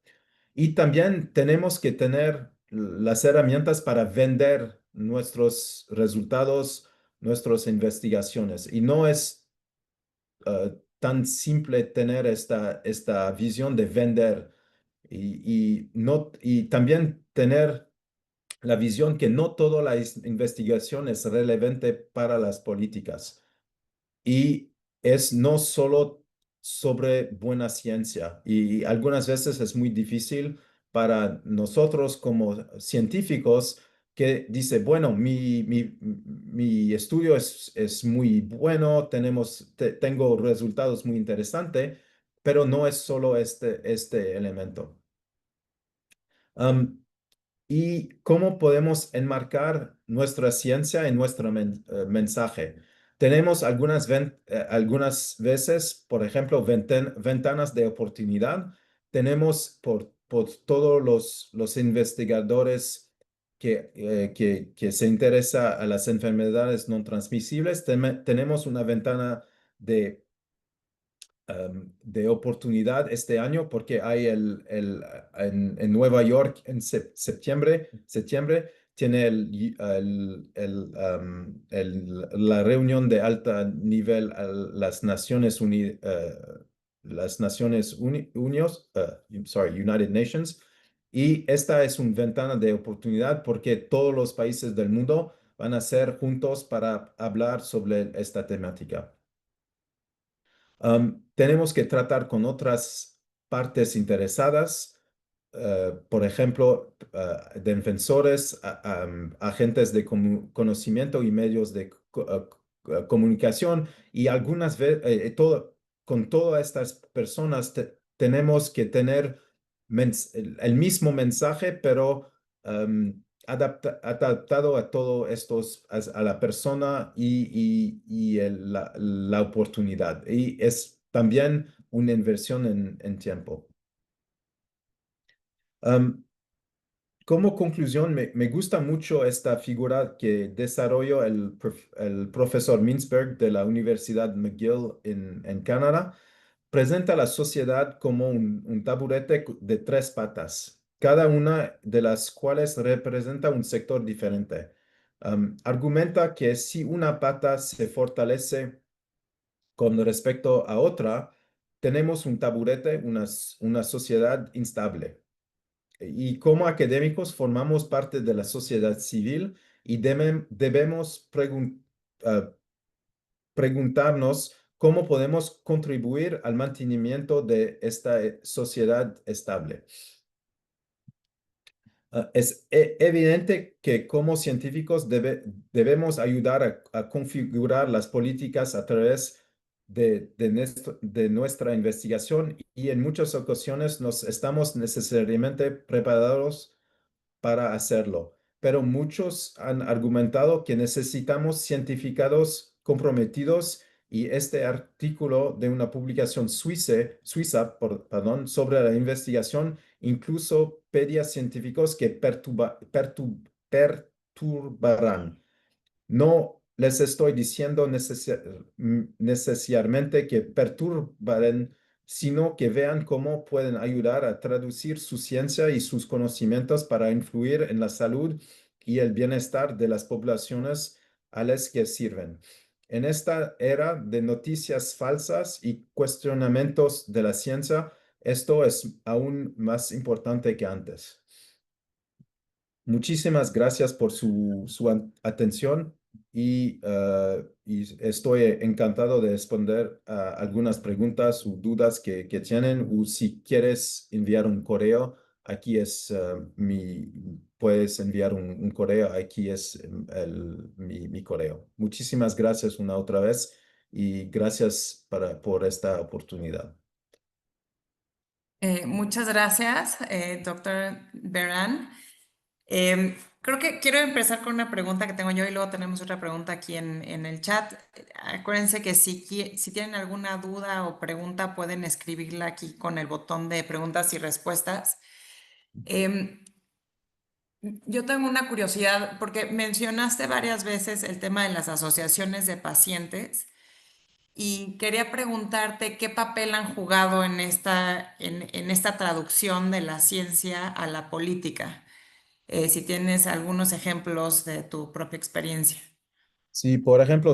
Y también tenemos que tener las herramientas para vender nuestros resultados, nuestras investigaciones. Y no es tan simple tener esta visión de vender y también tener la visión que no toda la investigación es relevante para las políticas. Y es no solo sobre buena ciencia. Y algunas veces es muy difícil para nosotros como científicos que dice, bueno, mi estudio es muy bueno, tengo resultados muy interesantes, pero no es solo este elemento. Am, ¿Y cómo podemos enmarcar nuestra ciencia en nuestro mensaje? Tenemos algunas veces, por ejemplo, ventanas de oportunidad. Tenemos por todos los investigadores que se interesa a las enfermedades no transmisibles. Tenemos una ventana de de oportunidad este año porque hay en Nueva York en septiembre tiene la reunión de alto nivel a las Naciones Unidas, sorry, United Nations. Y esta es una ventana de oportunidad porque todos los países del mundo van a ser juntos para hablar sobre esta temática. Tenemos que tratar con otras partes interesadas, por ejemplo, defensores, agentes de conocimiento y medios de comunicación. Y algunas veces, con todas estas personas tenemos que tener el mismo mensaje, pero adaptado a todo estos, a la persona y la oportunidad. Y es también una inversión en tiempo. Am, Como conclusión, me gusta mucho esta figura que desarrolló el profesor Mintzberg de la Universidad McGill en Canadá. Presenta la sociedad como un taburete de 3 patas, cada una de las cuales representa un sector diferente. Argumenta que si una pata se fortalece con respecto a otra, tenemos un taburete, una sociedad instable. Y como académicos formamos parte de la sociedad civil y debemos preguntarnos cómo podemos contribuir al mantenimiento de esta sociedad estable. Es evidente que como científicos debemos ayudar a configurar las políticas a través de nuestra investigación y en muchas ocasiones nos estamos necesariamente preparados para hacerlo, pero muchos han argumentado que necesitamos científicos comprometidos y este artículo de una publicación perdón, sobre la investigación incluso pedía científicos que perturbarán. No les estoy diciendo necesariamente que perturben, sino que vean cómo pueden ayudar a traducir su ciencia y sus conocimientos para influir en la salud y el bienestar de las poblaciones a las que sirven. En esta era de noticias falsas y cuestionamientos de la ciencia, esto es aún más importante que antes. Muchísimas gracias por su atención y estoy encantado de responder a algunas preguntas o dudas que tienen o si quieres enviar un correo, aquí es puedes enviar un correo, aquí es mi correo. Muchísimas gracias una otra vez y gracias por esta oportunidad.
Muchas gracias, doctor Beran. Creo que quiero empezar con una pregunta que tengo yo y luego tenemos otra pregunta aquí en el chat. Acuérdense que si tienen alguna duda o pregunta pueden escribirla aquí con el botón de preguntas y respuestas. Em, yo tengo una curiosidad porque mencionaste varias veces el tema de las asociaciones de pacientes y quería preguntarte qué papel han jugado en esta traducción de la ciencia a la política. Si tienes algunos ejemplos de tu propia experiencia.
Sí, por ejemplo,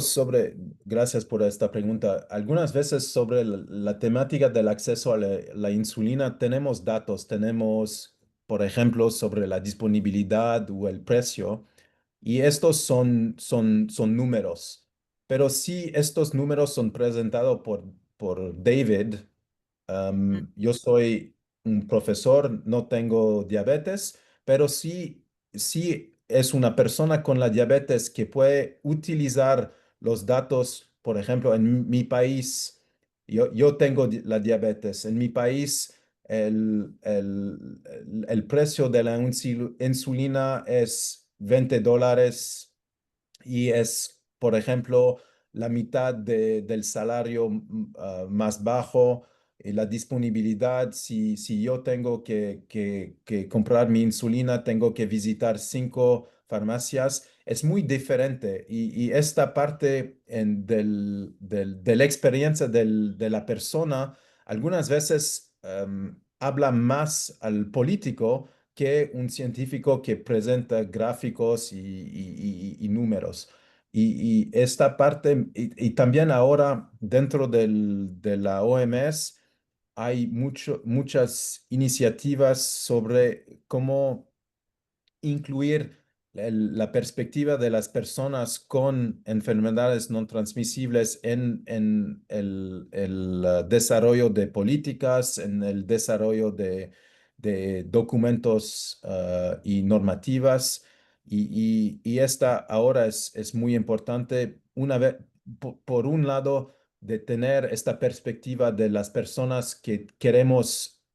gracias por esta pregunta. Algunas veces sobre la temática del acceso a la insulina tenemos datos, tenemos, por ejemplo, sobre la disponibilidad o el precio, y estos son números. Pero si estos números son presentados por David. Yo soy un profesor, no tengo diabetes, pero sí es una persona con la diabetes que puede utilizar los datos, por ejemplo, en mi país, yo tengo la diabetes, en mi país el precio de la insulina es $20 y es, por ejemplo, la mitad del salario más bajo y la disponibilidad. Si yo tengo que comprar mi insulina, tengo que visitar 5 farmacias. Es muy diferente y esta parte de la experiencia de la persona algunas veces habla más al político que un científico que presenta gráficos y números. Y esta parte, y también ahora dentro de la OMS hay muchas iniciativas sobre cómo incluir la perspectiva de las personas con enfermedades no transmisibles en el desarrollo de políticas, en el desarrollo de documentos y normativas. Y esta ahora es muy importante, una vez, por un lado, de tener esta perspectiva de las personas que queremos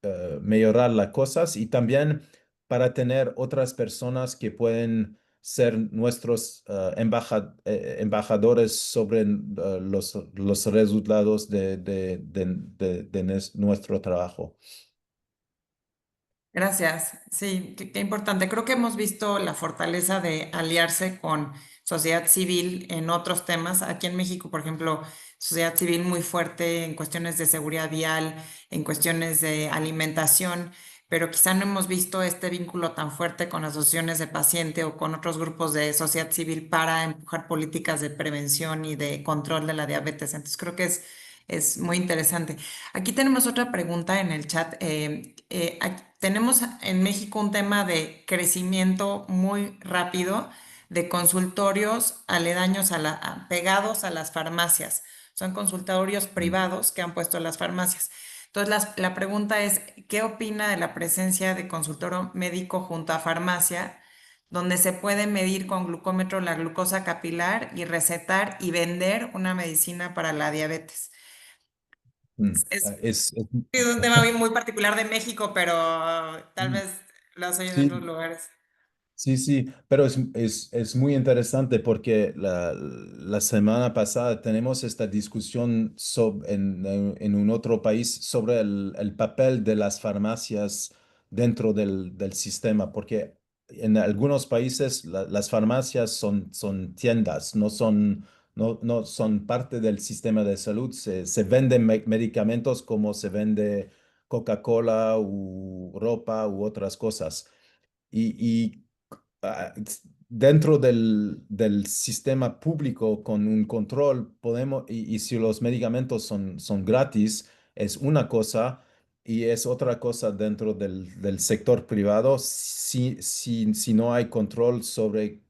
mejorar las cosas y también para tener otras personas que pueden ser nuestros embajadores sobre los resultados de nuestro trabajo.
Gracias. Sí, qué importante. Creo que hemos visto la fortaleza de aliarse con sociedad civil en otros temas. Aquí en México, por ejemplo, sociedad civil muy fuerte en cuestiones de seguridad vial, en cuestiones de alimentación, pero quizá no hemos visto este vínculo tan fuerte con asociaciones de paciente o con otros grupos de sociedad civil para empujar políticas de prevención y de control de la diabetes. Entonces creo que es muy interesante. Aquí tenemos otra pregunta en el chat. Tenemos en México un tema de crecimiento muy rápido de consultorios aledaños pegados a las farmacias. Son consultorios privados que han puesto las farmacias. Entonces, la pregunta es, ¿qué opina de la presencia de consultorio médico junto a farmacia, donde se puede medir con glucómetro la glucosa capilar y recetar y vender una medicina para la diabetes? Es,
Es,
es un tema muy particular de México, pero tal vez lo has oído en otros
sí,
lugares.
sí, sí, pero es muy interesante porque la semana pasada tenemos esta discusión en un otro país sobre el papel de las farmacias dentro del sistema, porque en algunos países las farmacias son tiendas, no son parte del sistema de salud. Se venden medicamentos como se vende Coca-Cola u ropa u otras cosas. Y ah, dentro del sistema público con un control podemos, y si los medicamentos son gratis, es una cosa y es otra cosa dentro del sector privado si no hay control sobre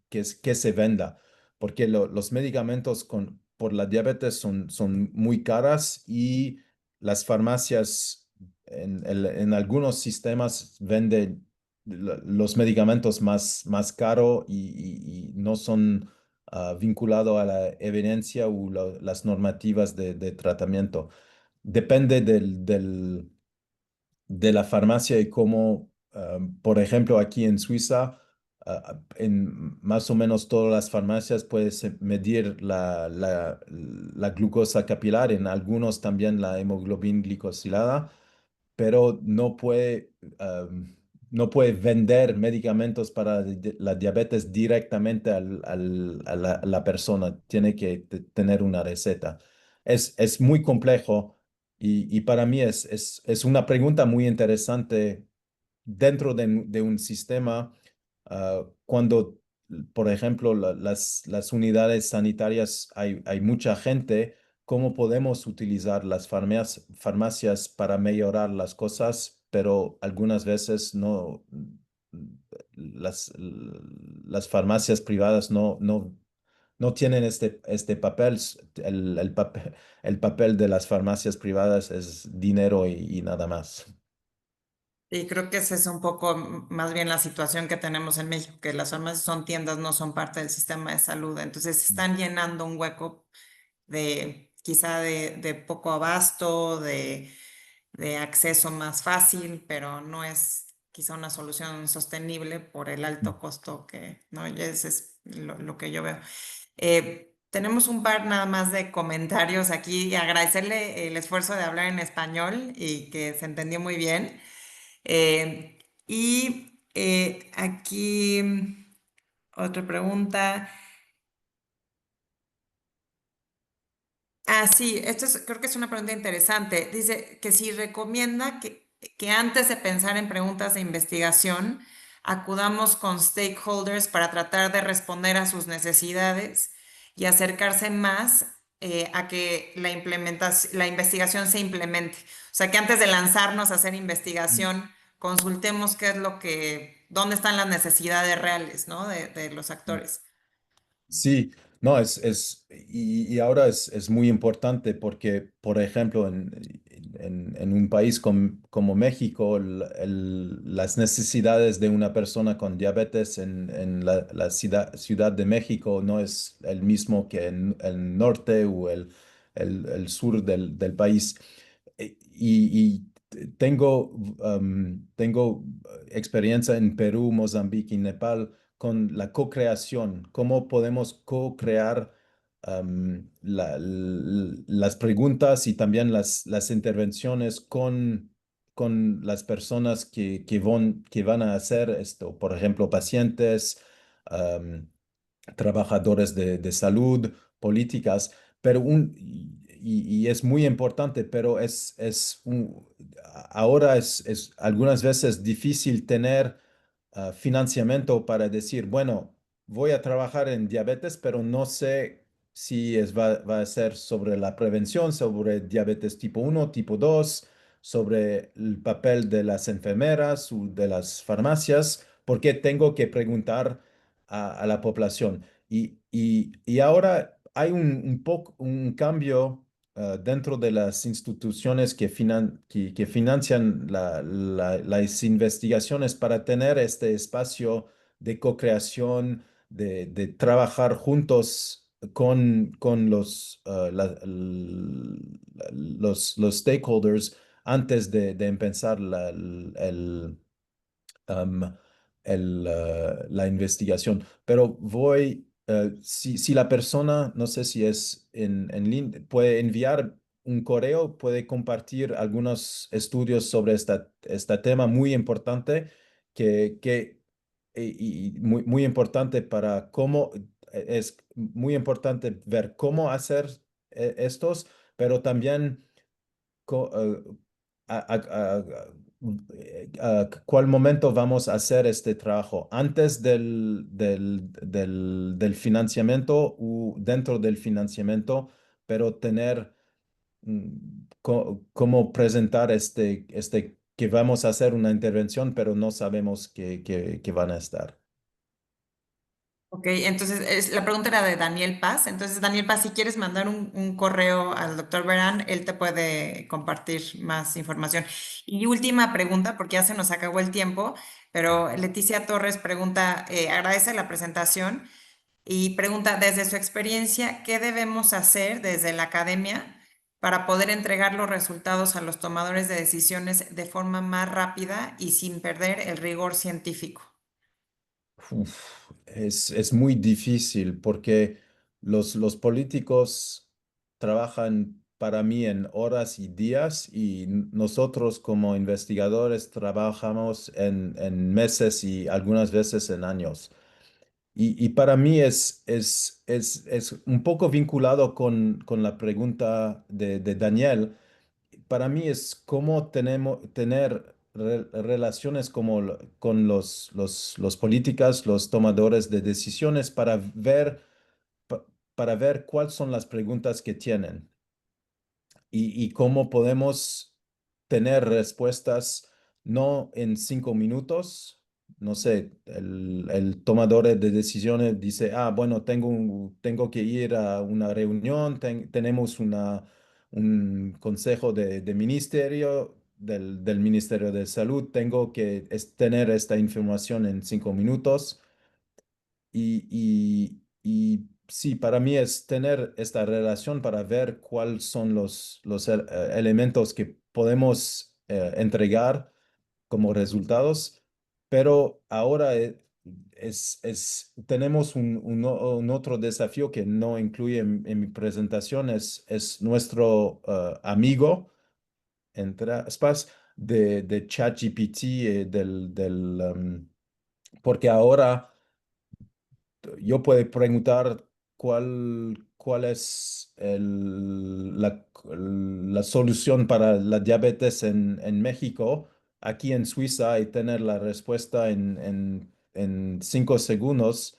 que se venda, porque los medicamentos por la diabetes son muy caras y las farmacias en algunos sistemas venden los medicamentos más caro y no son vinculados a la evidencia o las normativas de tratamiento. Depende de la farmacia y cómo, por ejemplo, aquí en Suiza, en más o menos todas las farmacias puedes medir la glucosa capilar, en algunos también la hemoglobina glicosilada, pero no puede vender medicamentos para la diabetes directamente a la persona. Tiene que tener una receta. Es muy complejo y para mí es una pregunta muy interesante dentro de un sistema, cuando, por ejemplo, las unidades sanitarias hay mucha gente. ¿Cómo podemos utilizar las farmacias para mejorar las cosas? Pero algunas veces las farmacias privadas no tienen este papel. El papel de las farmacias privadas es dinero y nada más.
Y creo que esa es un poco más bien la situación que tenemos en México, que las farmacias son tiendas, no son parte del sistema de salud. Entonces están llenando un hueco de quizá de poco abasto, de acceso más fácil, pero no es quizá una solución sostenible por el alto costo que, ¿no? Y ese es lo que yo veo. Tenemos un par nada más de comentarios aquí y agradecerle el esfuerzo de hablar en español y que se entendió muy bien. Aquí otra pregunta. Ah, sí, creo que es una pregunta interesante. Dice que si recomienda que antes de pensar en preguntas de investigación, acudamos con stakeholders para tratar de responder a sus necesidades y acercarse más a que la investigación se implemente. O sea, que antes de lanzarnos a hacer investigación, consultemos dónde están las necesidades reales, ¿no? De los actores.
Sí, no, y ahora es muy importante porque, por ejemplo, en un país como México, las necesidades de una persona con diabetes en la ciudad de México no es el mismo que en el norte o el sur del país. Y tengo experiencia en Perú, Mozambique y Nepal con la co-creación, cómo podemos co-crear las preguntas y también las intervenciones con las personas que van a hacer esto, por ejemplo, pacientes, am, trabajadores de salud, políticas, pero y es muy importante, pero ahora es algunas veces difícil tener financiamiento para decir, bueno, voy a trabajar en diabetes, pero no sé si va a ser sobre la prevención, sobre diabetes tipo 1 tipo 2 sobre el papel de las enfermeras o de las farmacias, porque tengo que preguntar a la población. Y ahora hay un poco un cambio dentro de las instituciones que financian las investigaciones para tener este espacio de co-creación, de trabajar juntos con los stakeholders antes de empezar um, la investigación. Pero si la persona, no sé si es en línea, puede enviar un correo, puede compartir algunos estudios sobre este tema muy importante y muy importante para cómo, es muy importante ver cómo hacer estos, pero también cuál momento vamos a hacer este trabajo, antes del financiamiento o dentro del financiamiento, pero tener cómo presentar que vamos a hacer una intervención, pero no sabemos que van a estar.
Ok, entonces la pregunta era de Daniel Paz. Entonces, Daniel Paz, si quieres mandar un correo al doctor Verán, él te puede compartir más información. Y última pregunta, porque ya se nos acabó el tiempo, pero Leticia Torres pregunta, agradece la presentación y pregunta, desde su experiencia, ¿qué debemos hacer desde la academia para poder entregar los resultados a los tomadores de decisiones de forma más rápida y sin perder el rigor científico?
Es muy difícil porque los políticos trabajan para mí en horas y días y nosotros como investigadores trabajamos en meses y algunas veces en años. Y para mí es un poco vinculado con la pregunta de Daniel. Para mí es cómo tener relaciones con los políticos, los tomadores de decisiones pa- para ver cuáles son las preguntas que tienen y cómo podemos tener respuestas no en 5 minutos. No sé, el tomador de decisiones dice, bueno, tengo que ir a una reunión, tenemos un consejo de ministerio, del Ministerio de Salud, tengo que tener esta información en 5 minutos. Y sí, para mí es tener esta relación para ver cuáles son los elementos que podemos entregar como resultados, pero ahora tenemos un otro desafío que no incluye en mi presentación, es nuestro amigo, entre aspas, de ChatGPT, porque ahora yo puedo preguntar cuál es la solución para la diabetes en México, aquí en Suiza, y tener la respuesta en 5 segundos.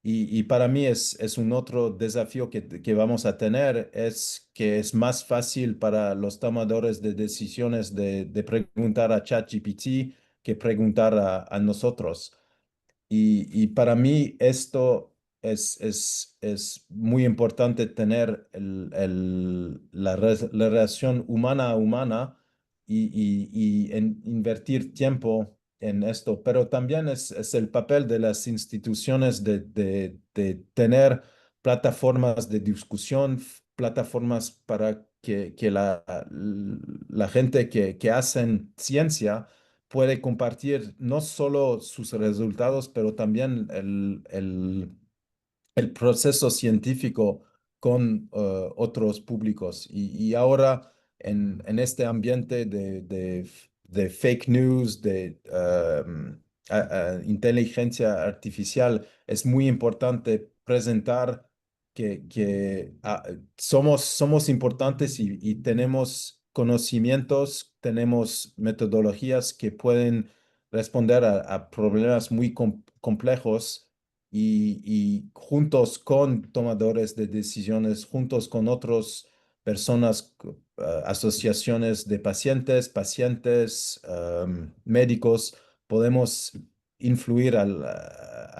Y para mí es un otro desafío que vamos a tener, es que es más fácil para los tomadores de decisiones de preguntar a ChatGPT que preguntar a nosotros. Y para mí esto es muy importante tener la relación humana a humana y invertir tiempo en esto. Pero también es el papel de las instituciones de tener plataformas de discusión, plataformas para que la gente que hacen ciencia puede compartir no solo sus resultados, pero también el proceso científico con otros públicos. Y ahora en este ambiente de fake news, de inteligencia artificial, es muy importante presentar que somos importantes y tenemos conocimientos, tenemos metodologías que pueden responder a problemas muy complejos y juntos con tomadores de decisiones, juntos con otras personas, asociaciones de pacientes, médicos, podemos influir a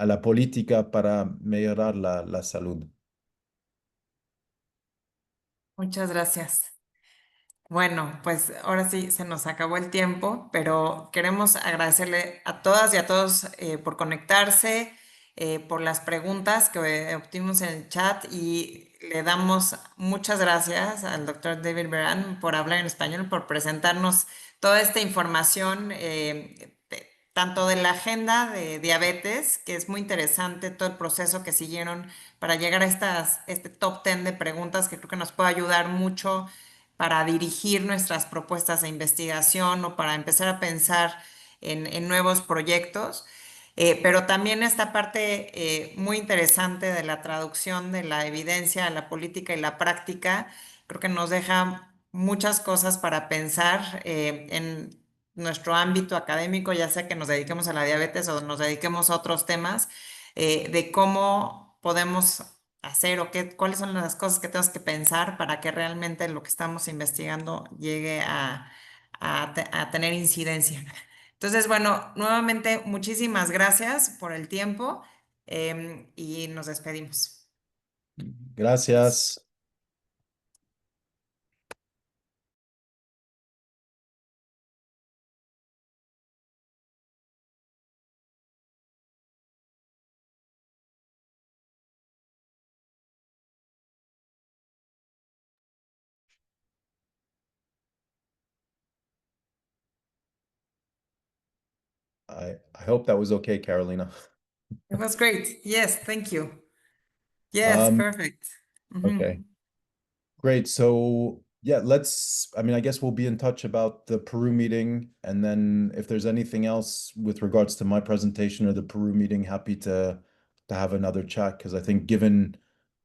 la política para mejorar la salud.
Muchas gracias. Bueno, pues ahora sí se nos acabó el tiempo, pero queremos agradecerle a todas y a todos por conectarse. por las preguntas que obtuvimos en el chat y le damos muchas gracias al doctor David Beran por hablar en español, por presentarnos toda esta información, tanto de la agenda de diabetes, que es muy interesante todo el proceso que siguieron para llegar a este top 10 de preguntas que creo que nos puede ayudar mucho para dirigir nuestras propuestas de investigación o para empezar a pensar en nuevos proyectos. Pero también esta parte muy interesante de la traducción de la evidencia a la política y la práctica, creo que nos deja muchas cosas para pensar en nuestro ámbito académico, ya sea que nos dediquemos a la diabetes o nos dediquemos a otros temas, de cómo podemos hacer o cuáles son las cosas que tenemos que pensar para que realmente lo que estamos investigando llegue a tener incidencia. Entonces, bueno, nuevamente muchísimas gracias por el tiempo y nos despedimos.
Gracias. I hope that was okay, Carolina.
It was great. Yes, thank you. Yes,
Um,
perfect.
okay.
Mhm.
Great. So yeah, I mean, I guess we'll be in touch about the Peru meeting. And then if there's anything else with regards to my presentation or the Peru meeting, happy to have another chat. Because I think given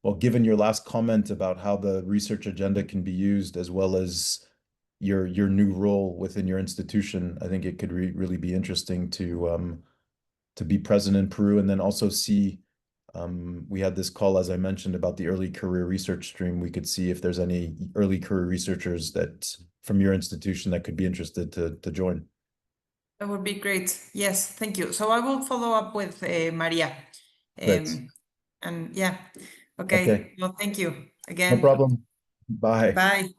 your last comment about how the research agenda can be used as well as your new role within your institution, I think it could really be interesting to be present in Peru and then also see we had this call, as I mentioned, about the early career research stream. We could see if there's any early career researchers that from your institution that could be interested to join.
That would be great. Yes, thank you. So I will follow up with Maria.
Great.
And yeah,
Okay.
okay. Well, thank you
No
again.
problem. Bye.
Bye.